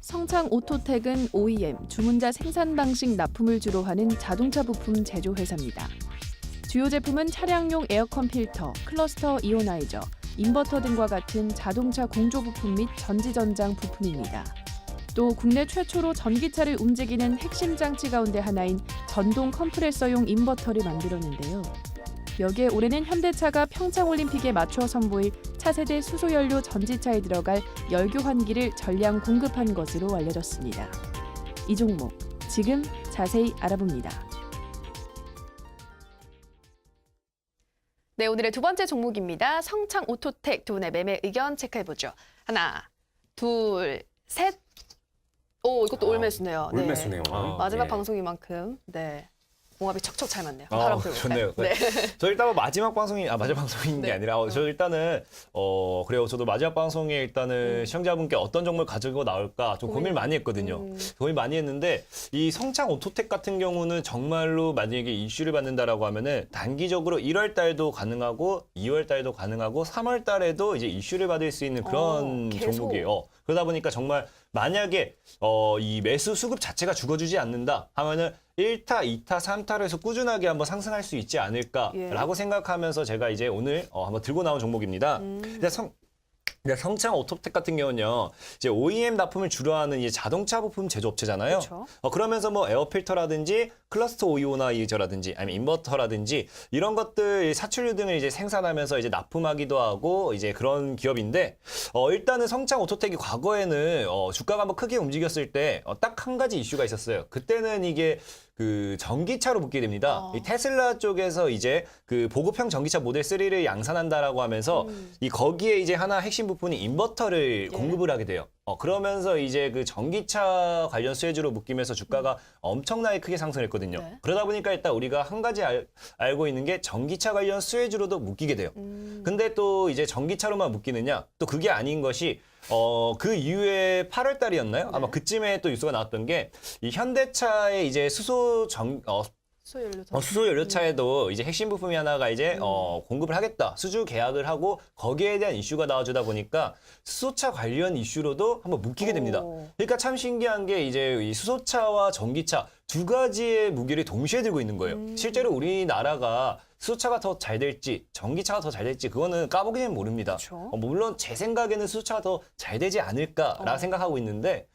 성창 오토텍은 OEM, 주문자 생산 방식 납품을 주로 하는 자동차 부품 제조 회사입니다. 주요 제품은 차량용 에어컨 필터, 클러스터 이오나이저, 인버터 등과 같은 자동차 공조 부품 및 전지전장 부품입니다. 또 국내 최초로 전기차를 움직이는 핵심 장치 가운데 하나인 전동 컴프레서용 인버터를 만들었는데요. 여기에 올해는 현대차가 평창올림픽에 맞춰 선보일 차세대 수소연료 전지차에 들어갈 열교환기를 전량 공급한 것으로 알려졌습니다. 이 종목 지금 자세히 알아봅니다. 네, 오늘의 두 번째 종목입니다. 성창 오토텍 두 분의 매매 의견 체크해보죠. 하나, 둘, 셋. 오, 이것도 올매수네요. 네. 올매수네요. 마지막 예. 방송이만큼 네 궁합이 척척 잘 맞네요. 좋네요. 네. 저 일단 마지막 방송인 게 네. 아니라 저 일단은 그래요. 저도 마지막 방송에 일단은 시청자분께 어떤 종목을 가지고 나올까 좀 고민을 많이 했거든요. 고민 많이 했는데 이 성창 오토텍 같은 경우는 정말로 만약에 이슈를 받는다라고 하면은 단기적으로 1월 달도 가능하고 2월 달도 가능하고 3월 달에도 이제 이슈를 받을 수 있는 그런 계속. 종목이에요. 그러다 보니까 정말 만약에 이 매수 수급 자체가 죽어주지 않는다 하면은 1타, 2타, 3타로 해서 꾸준하게 한번 상승할 수 있지 않을까라고 생각하면서 제가 이제 오늘 한번 들고 나온 종목입니다. 성창 오토텍 같은 경우는요, 이제 OEM 납품을 주로 하는 이제 자동차 부품 제조업체잖아요. 그렇죠. 그러면서 뭐 에어필터라든지 클러스터 오이오나이저라든지 아니면 인버터라든지 이런 것들 사출류 등을 이제 생산하면서 이제 납품하기도 하고 이제 그런 기업인데 일단은 성창 오토텍이 과거에는 주가가 한번 크게 움직였을 때 딱 한 가지 이슈가 있었어요. 그때는 이게 그 전기차로 묶게 됩니다. 이 테슬라 쪽에서 이제 그 보급형 전기차 모델 3를 양산한다라고 하면서 이 거기에 이제 하나 핵심 부분이 인버터를 공급을 하게 돼요. 그러면서 이제 그 전기차 관련 수혜주로 묶이면서 주가가 엄청나게 크게 상승했거든요. 네. 그러다 보니까 일단 우리가 한 가지 알고 있는 게 전기차 관련 수혜주로도 묶이게 돼요. 근데 또 이제 전기차로만 묶이느냐? 또 그게 아닌 것이 그 이후에 8월 달이었나요? 아마 그쯤에 또 뉴스가 나왔던 게 이 현대차의 이제 수소 연료차에도 이제 핵심 부품이 하나가 이제 공급을 하겠다. 수주 계약을 하고 거기에 대한 이슈가 나와주다 보니까 수소차 관련 이슈로도 한번 묶이게 됩니다. 그러니까 참 신기한 게 이제 이 수소차와 전기차 두 가지의 무기를 동시에 들고 있는 거예요. 실제로 우리나라가 수소차가 더 잘 될지 전기차가 더 잘 될지 그거는 까보기는 모릅니다. 그렇죠. 물론 제 생각에는 수소차가 더 잘 되지 않을까라 생각하고 있는데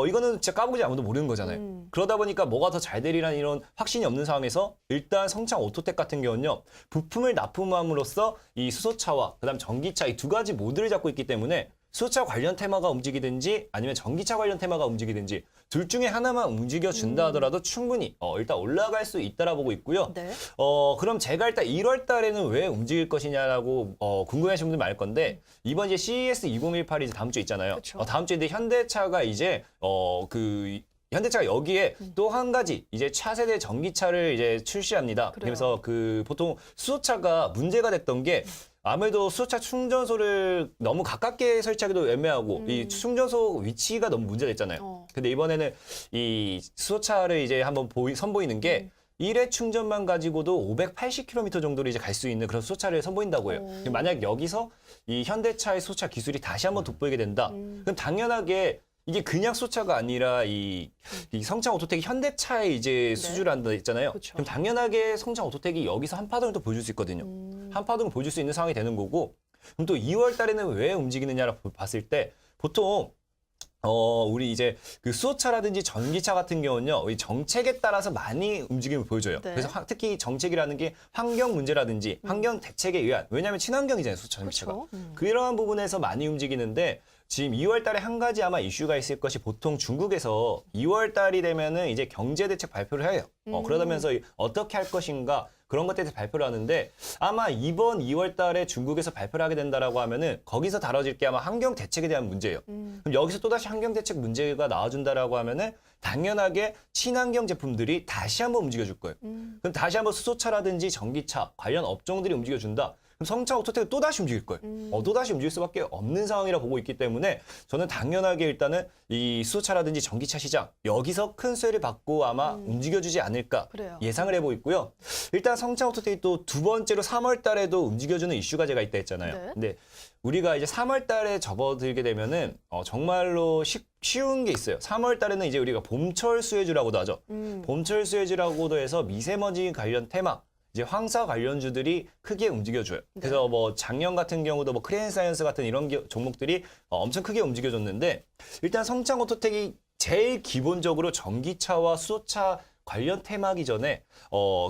이거는 진짜 까보지 아무도 모르는 거잖아요. 그러다 보니까 뭐가 더 잘 되리라는 이런 확신이 없는 상황에서 일단 성창 오토텍 같은 경우는요. 부품을 납품함으로써 이 수소차와 그다음 전기차 이 두 가지 모드를 잡고 있기 때문에 수소차 관련 테마가 움직이든지 아니면 전기차 관련 테마가 움직이든지 둘 중에 하나만 움직여준다 하더라도 충분히 일단 올라갈 수 있다라 보고 있고요. 네. 그럼 제가 일단 1월 달에는 왜 움직일 것이냐라고 궁금해하시는 분들 많을 건데 이번 이제 CES 2018이 다음 주에 있잖아요. 그쵸. 다음 주에 현대차가 이제 현대차가 여기에 또 한 가지 이제 차세대 전기차를 이제 출시합니다. 그래요. 그래서 그 보통 수소차가 문제가 됐던 게 아무래도 수소차 충전소를 너무 가깝게 설치하기도 애매하고 이 충전소 위치가 너무 문제가 됐잖아요. 근데 이번에는 이 수소차를 이제 한번 선보이는 게 1회 충전만 가지고도 580km 정도를 이제 갈 수 있는 그런 수소차를 선보인다고 해요. 만약 여기서 이 현대차의 수소차 기술이 다시 한번 돋보이게 된다. 그럼 당연하게 이게 그냥 수소차가 아니라 이 성창 오토텍이 현대차의 이제 수주란다 했잖아요. 그쵸. 그럼 당연하게 성창 오토텍이 여기서 한파동을 또 보여줄 수 있거든요. 한파동을 보여줄 수 있는 상황이 되는 거고 그럼 또 2월 달에는 왜 움직이느냐라고 봤을 때 보통 우리 이제 그 수소차라든지 전기차 같은 경우는요, 이 정책에 따라서 많이 움직임을 보여줘요. 네. 그래서 특히 정책이라는 게 환경 문제라든지 환경 대책에 의한, 왜냐하면 친환경이잖아요, 수소차 전기차가. 그렇죠. 그러한 부분에서 많이 움직이는데 지금 2월 달에 한 가지 아마 이슈가 있을 것이 보통 중국에서 2월 달이 되면은 이제 경제 대책 발표를 해요. 그러면서 어떻게 할 것인가 그런 것들에 대해서 발표를 하는데 아마 이번 2월 달에 중국에서 발표를 하게 된다라고 하면은 거기서 다뤄질 게 아마 환경 대책에 대한 문제예요. 그럼 여기서 또다시 환경 대책 문제가 나와준다라고 하면은 당연하게 친환경 제품들이 다시 한번 움직여줄 거예요. 그럼 다시 한번 수소차라든지 전기차 관련 업종들이 움직여준다. 그럼 성차 오토텍은 또다시 움직일 거예요. 또다시 움직일 수밖에 없는 상황이라 보고 있기 때문에 저는 당연하게 일단은 이 수소차라든지 전기차 시장 여기서 큰 수혜를 받고 아마 움직여주지 않을까 그래요. 예상을 해보고 있고요. 일단 성차 오토텍이 또 두 번째로 3월 달에도 움직여주는 이슈가 제가 있다 했잖아요. 네. 근데 우리가 이제 3월 달에 접어들게 되면은 정말로 쉬운 게 있어요. 3월 달에는 이제 우리가 봄철 수혜주라고도 하죠. 봄철 수혜주라고도 해서 미세먼지 관련 테마, 이제 황사 관련주들이 크게 움직여줘요. 그래서 뭐 작년 같은 경우도 뭐 크레인사이언스 같은 이런 종목들이 엄청 크게 움직여줬는데 일단 성창 오토텍이 제일 기본적으로 전기차와 수소차 관련 테마기 전에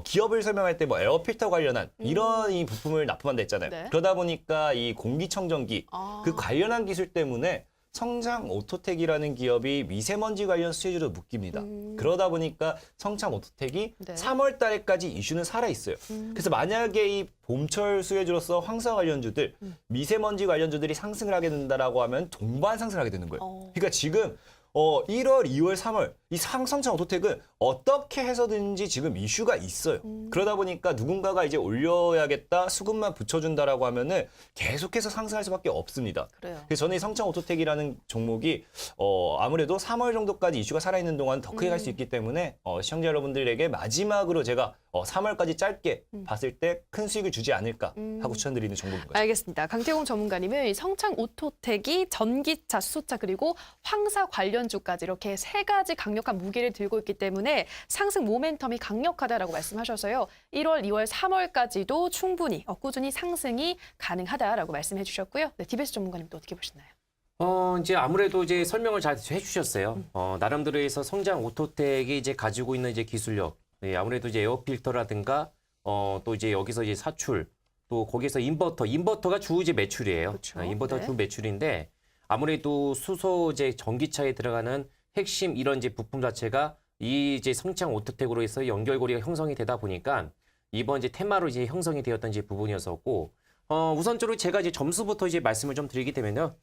기업을 설명할 때 뭐 에어필터 관련한 이런 이 부품을 납품한다 했잖아요. 네. 그러다 보니까 이 공기청정기 아. 그 관련한 기술 때문에 성창 오토텍이라는 기업이 미세먼지 관련 수혜주로 묶입니다. 그러다 보니까 성창 오토텍이 네. 3월 달까지 이슈는 살아 있어요. 그래서 만약에 이 봄철 수혜주로서 황사 관련주들, 미세먼지 관련주들이 상승을 하게 된다라고 하면 동반 상승을 하게 되는 거예요. 그러니까 지금 1월, 2월, 3월 이 성창 오토텍은 어떻게 해서든지 지금 이슈가 있어요. 그러다 보니까 누군가가 이제 올려야겠다, 수급만 붙여준다라고 하면은 계속해서 상승할 수밖에 없습니다. 그래요. 그래서 저는 이 성창 오토텍이라는 종목이 아무래도 3월 정도까지 이슈가 살아있는 동안 더 크게 갈 수 있기 때문에 시청자 여러분들에게 마지막으로 제가 3월까지 짧게 봤을 때 큰 수익을 주지 않을까 하고 추천드리는 종목인 거죠. 알겠습니다. 강태공 전문가님은 이 성창 오토텍이 전기차, 수소차 그리고 황사 관련주까지 이렇게 세 가지 강력한 무기를 들고 있기 때문에 상승 모멘텀이 강력하다라고 말씀하셔서요. 1월, 2월, 3월까지도 충분히 꾸준히 상승이 가능하다라고 말씀해 주셨고요. 네, 디베스 전문가님도 어떻게 보시나요? 이제 아무래도 이제 설명을 잘 해주셨어요. 나름대로 해서 성장 오토텍이 이제 가지고 있는 이제 기술력, 아무래도 이제 에어필터라든가 또 이제 여기서 이제 사출, 또 거기서 인버터가 주 이제 매출이에요. 그렇죠. 인버터 네. 주 매출인데 아무래도 수소 이제 전기차에 들어가는 핵심 이런 이제 부품 자체가 이 이제 성창 오토텍으로 해서 연결고리가 형성이 되다 보니까 이번 이제 테마로 이제 형성이 되었던 이제 부분이었었고, 우선적으로 제가 이제 점수부터 이제 말씀을 좀 드리게 되면요.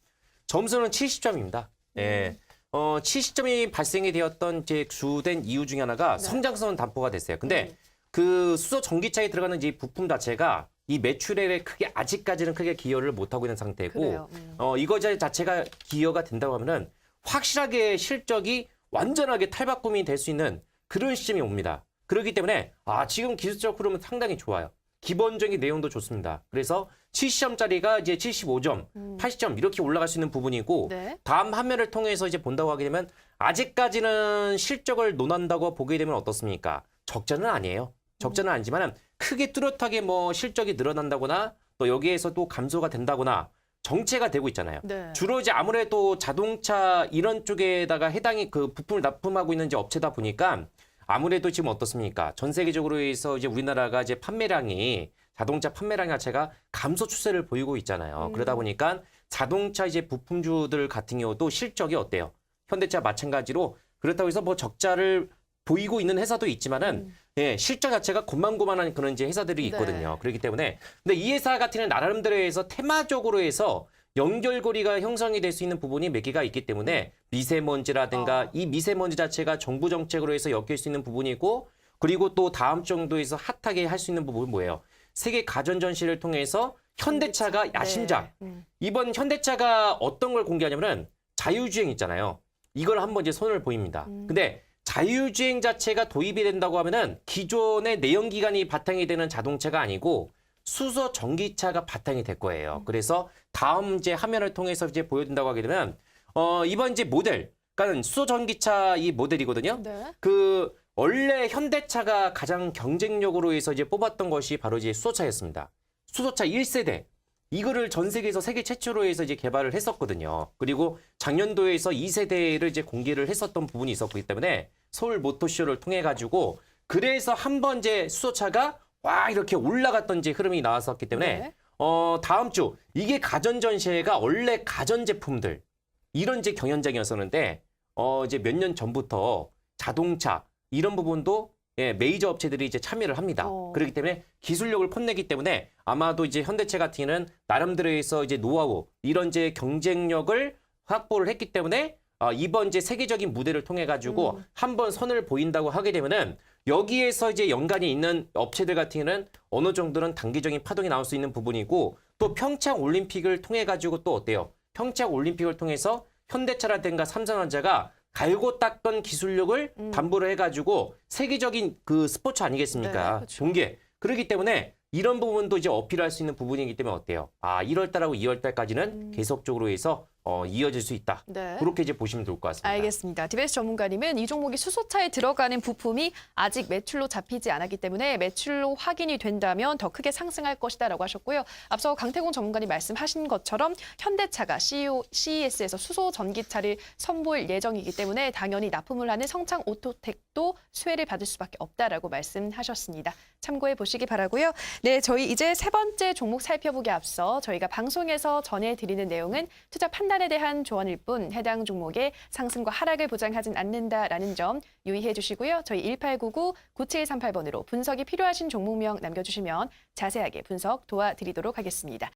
점수는 70점입니다. 예. 70점이 발생이 되었던 제 주된 이유 중에 하나가 성장성은 담보가 됐어요. 근데 그 수소 전기차에 들어가는 이제 부품 자체가 이 매출에 아직까지는 크게 기여를 못하고 있는 상태고, 그래요. 이거 자체가 기여가 된다고 하면은 확실하게 실적이 완전하게 탈바꿈이 될 수 있는 그런 시점이 옵니다. 그렇기 때문에 지금 기술적 흐름은 상당히 좋아요. 기본적인 내용도 좋습니다. 그래서 70점짜리가 이제 75점, 80점 이렇게 올라갈 수 있는 부분이고, 네. 다음 화면을 통해서 이제 본다고 하게 되면 아직까지는 실적을 논한다고 보게 되면 어떻습니까? 적자는 아니에요. 적자는 아니지만 크게 뚜렷하게 뭐 실적이 늘어난다거나 또 여기에서 또 감소가 된다거나 정체가 되고 있잖아요. 네. 주로 이제 아무래도 자동차 이런 쪽에다가 해당이 그 부품을 납품하고 있는 이제 업체다 보니까 아무래도 지금 어떻습니까? 전 세계적으로 해서 이제 우리나라가 이제 자동차 판매량 자체가 감소 추세를 보이고 있잖아요. 그러다 보니까 자동차 이제 부품주들 같은 경우도 실적이 어때요? 현대차 마찬가지로 그렇다고 해서 뭐 적자를 보이고 있는 회사도 있지만은 실적 자체가 고만고만한 그런 이제 회사들이 있거든요. 네. 그렇기 때문에 근데 이 회사 같은 경우는 나름대로 해서 테마적으로 해서 연결고리가 형성이 될 수 있는 부분이 몇 개가 있기 때문에 미세먼지라든가 이 미세먼지 자체가 정부 정책으로 해서 엮일 수 있는 부분이고, 그리고 또 다음 정도에서 핫하게 할 수 있는 부분은 뭐예요? 세계 가전 전시를 통해서 현대차가 야심작. 네. 이번 현대차가 어떤 걸 공개하냐면은 자율주행 있잖아요. 이걸 한번 이제 손을 보입니다. 근데 자율주행 자체가 도입이 된다고 하면은 기존의 내연기관이 바탕이 되는 자동차가 아니고 수소 전기차가 바탕이 될 거예요. 그래서 다음 이제 화면을 통해서 이제 보여준다고 하게 되면 이번 이제 모델, 그러니까 수소 전기차 이 모델이거든요. 네. 그 원래 현대차가 가장 경쟁력으로 해서 이제 뽑았던 것이 바로 이제 수소차였습니다. 수소차 1세대. 이거를 전 세계에서 세계 최초로 해서 이제 개발을 했었거든요. 그리고 작년도에서 2세대를 이제 공개를 했었던 부분이 있었기 때문에 서울 모터쇼를 통해 가지고 그래서 한번 이제 수소차가 이렇게 올라갔던 이제 흐름이 나왔었기 때문에 네. 다음 주 이게 가전 전시회가 원래 가전 제품들 이런 이제 경연장이었었는데 이제 몇 년 전부터 자동차 이런 부분도 메이저 업체들이 이제 참여를 합니다. 그렇기 때문에 기술력을 뽐내기 때문에 아마도 이제 현대차 같은 경우는 나름대로 해서 이제 노하우 이런 이제 경쟁력을 확보를 했기 때문에 이번 이제 세계적인 무대를 통해 가지고 한번 선을 보인다고 하게 되면은 여기에서 이제 연관이 있는 업체들 같은 경우는 어느 정도는 단기적인 파동이 나올 수 있는 부분이고, 또 평창 올림픽을 통해 가지고 또 어때요? 평창 올림픽을 통해서 현대차라든가 삼성전자가 갈고 닦은 기술력을 담보를 해가지고 세계적인 그 스포츠 아니겠습니까? 네, 그렇죠. 동계. 그렇기 때문에 이런 부분도 이제 어필할 수 있는 부분이기 때문에 어때요? 1월 달하고 2월 달까지는 계속적으로 해서 이어질 수 있다. 네. 그렇게 이제 보시면 좋을 것 같습니다. 알겠습니다. 디베이스 전문가님은 이 종목이 수소차에 들어가는 부품이 아직 매출로 잡히지 않았기 때문에 매출로 확인이 된다면 더 크게 상승할 것이다라고 하셨고요. 앞서 강태공 전문가님 말씀하신 것처럼 현대차가 CES에서 수소 전기차를 선보일 예정이기 때문에 당연히 납품을 하는 성창 오토텍도 수혜를 받을 수밖에 없다라고 말씀하셨습니다. 참고해 보시기 바라고요. 네, 저희 이제 세 번째 종목 살펴보기 앞서 저희가 방송에서 전해드리는 내용은 투자 판단에 대한 조언일 뿐 해당 종목의 상승과 하락을 보장하진 않는다라는 점 유의해 주시고요. 저희 1899-9738번으로 분석이 필요하신 종목명 남겨주시면 자세하게 분석 도와드리도록 하겠습니다.